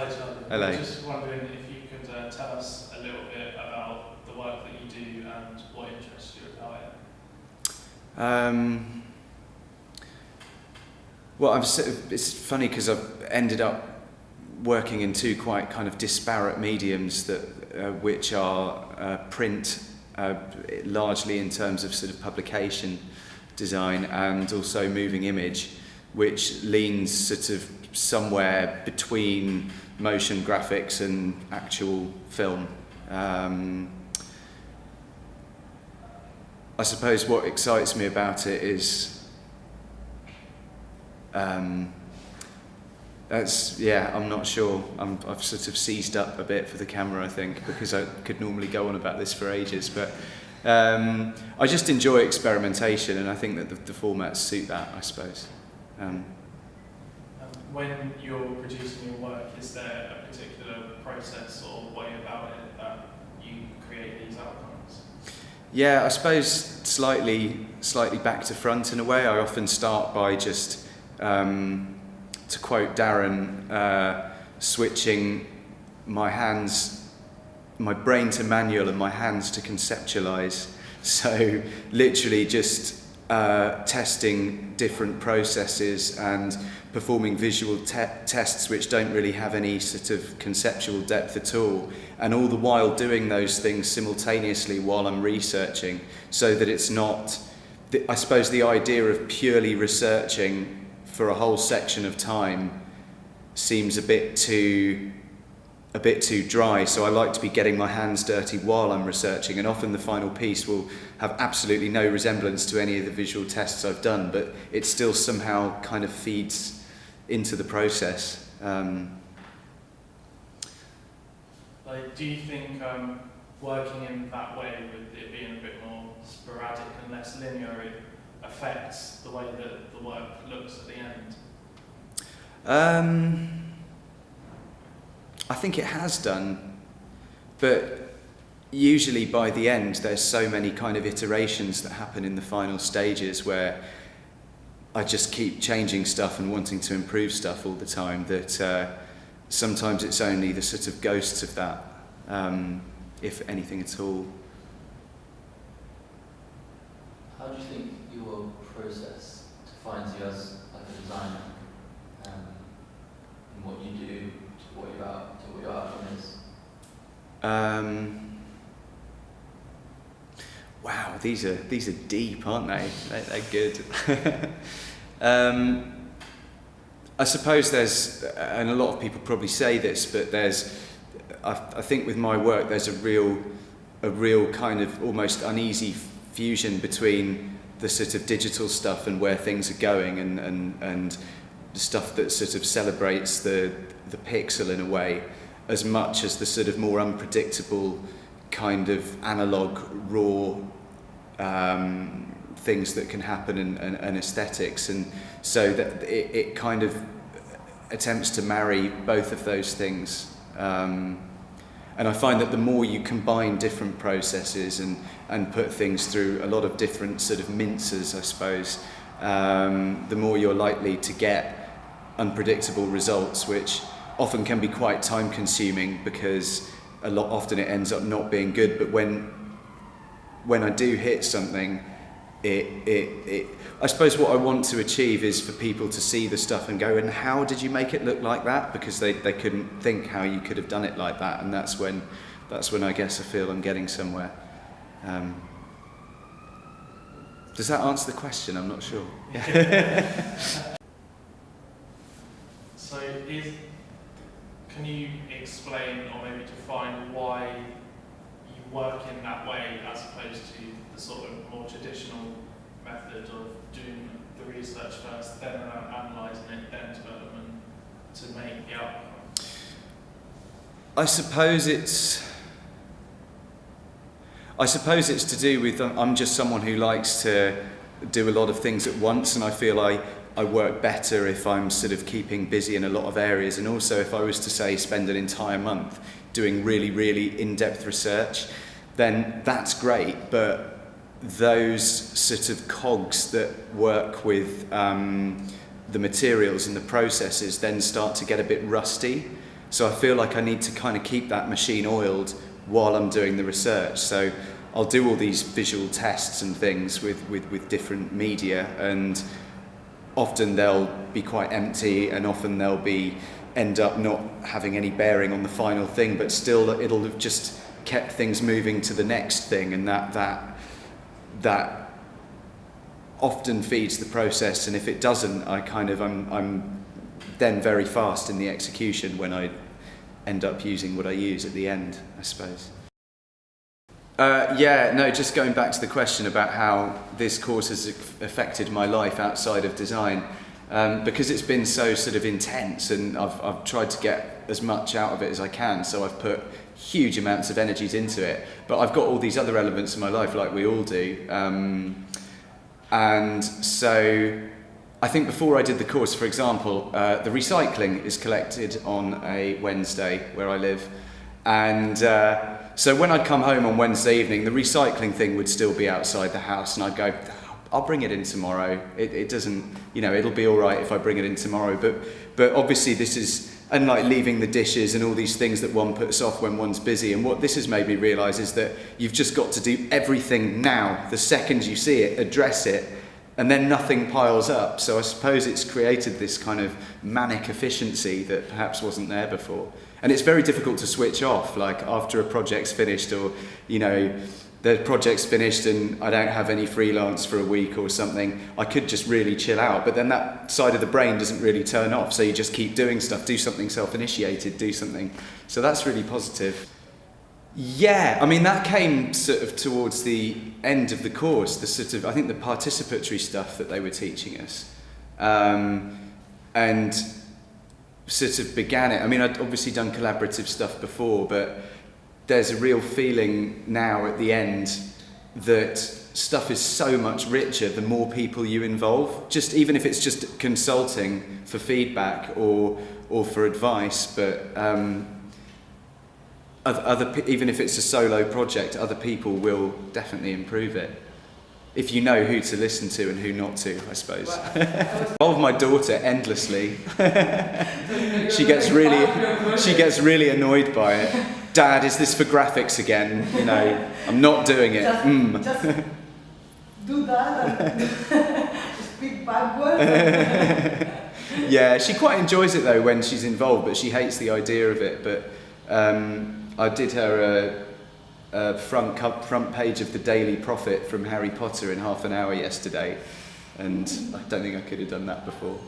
Hi Charlie. Hello. I was just wondering if you could tell us a little bit about the work that you do and what interests you about it. Well, it's funny because I've ended up working in two quite kind of disparate mediums that which are print, largely in terms of sort of publication design, and also moving image, which leans sort of somewhere between motion graphics and actual film. I suppose what excites me about it is I'm not sure. I've sort of seized up a bit for the camera, I think, because I could normally go on about this for ages, but I just enjoy experimentation, and I think that the formats suit that, I suppose. When you're producing your work, is there a particular process or way about it that you create these outcomes? Yeah, I suppose slightly back to front in a way. I often start by just, to quote Darren, switching my brain to manual and my hands to conceptualize. So literally just testing different processes and performing visual tests which don't really have any sort of conceptual depth at all, and all the while doing those things simultaneously while I'm researching, so that it's not, I suppose the idea of purely researching for a whole section of time seems a bit too dry, so I like to be getting my hands dirty while I'm researching, and often the final piece will have absolutely no resemblance to any of the visual tests I've done, but it still somehow kind of feeds into the process. Do you think working in that way, with it being a bit more sporadic and less linear, it affects the way that the work looks at the end? I think it has done, but usually by the end there's so many kind of iterations that happen in the final stages where I just keep changing stuff and wanting to improve stuff all the time that sometimes it's only the sort of ghosts of that, if anything at all. How do you think your process defines you as like a designer, in what you do, to what your outcome is? Wow, these are deep, aren't they? They're good. I suppose there's, and a lot of people probably say this, but I think with my work there's a real kind of almost uneasy fusion between the sort of digital stuff and where things are going, and the stuff that sort of celebrates the pixel in a way, as much as the sort of more unpredictable kind of analog raw things that can happen, and aesthetics, and so that it kind of attempts to marry both of those things, and I find that the more you combine different processes and put things through a lot of different sort of minces, I suppose, the more you're likely to get unpredictable results, which often can be quite time consuming because often it ends up not being good. But when I do hit something, I suppose what I want to achieve is for people to see the stuff and go, and how did you make it look like that? Because they couldn't think how you could have done it like that, and that's when I guess I feel I'm getting somewhere. Does that answer the question? I'm not sure. So can you explain or maybe define why you work in that way as opposed to the sort of more traditional method of doing the research first, then analysing it, then development to make the outcome? I suppose it's to do with I'm just someone who likes to do a lot of things at once, and I feel I work better if I'm sort of keeping busy in a lot of areas, and also if I was to say spend an entire month doing really, really in-depth research, then that's great, but those sort of cogs that work with the materials and the processes then start to get a bit rusty, So I feel like I need to kind of keep that machine oiled while I'm doing the research. So I'll do all these visual tests and things with different media, and often they'll be quite empty, and often they'll end up not having any bearing on the final thing, but still it'll have just kept things moving to the next thing, and that often feeds the process. And if it doesn't, I'm then very fast in the execution when I end up using what I use at the end, I suppose. Just going back to the question about how this course has affected my life outside of design, because it's been so sort of intense, and I've tried to get as much out of it as I can, so I've put huge amounts of energies into it, but I've got all these other elements in my life, like we all do, and so I think before I did the course, for example, the recycling is collected on a Wednesday where I live, and so when I'd come home on Wednesday evening, the recycling thing would still be outside the house, and I'd go, I'll bring it in tomorrow. It doesn't, it'll be all right if I bring it in tomorrow. But obviously this is, unlike leaving the dishes and all these things that one puts off when one's busy. And what this has made me realise is that you've just got to do everything now. The second you see it, address it, and then nothing piles up. So I suppose it's created this kind of manic efficiency that perhaps wasn't there before. And it's very difficult to switch off, like after a project's finished, or, the project's finished and I don't have any freelance for a week or something, I could just really chill out, but then that side of the brain doesn't really turn off, so you just keep doing stuff, do something self-initiated, do something. So that's really positive. Yeah, that came sort of towards the end of the course, I think the participatory stuff that they were teaching us. And sort of began it. I'd obviously done collaborative stuff before, but there's a real feeling now at the end that stuff is so much richer the more people you involve, just even if it's just consulting for feedback or for advice, but even if it's a solo project, other people will definitely improve it. If you know who to listen to and who not to, I suppose. Involve my daughter endlessly. She gets really annoyed by it. Dad, is this for graphics again? I'm not doing it. Just do that and speak bad words. Yeah, she quite enjoys it though when she's involved, but she hates the idea of it. But I did her a front page of the Daily Prophet from Harry Potter in half an hour yesterday, and I don't think I could have done that before.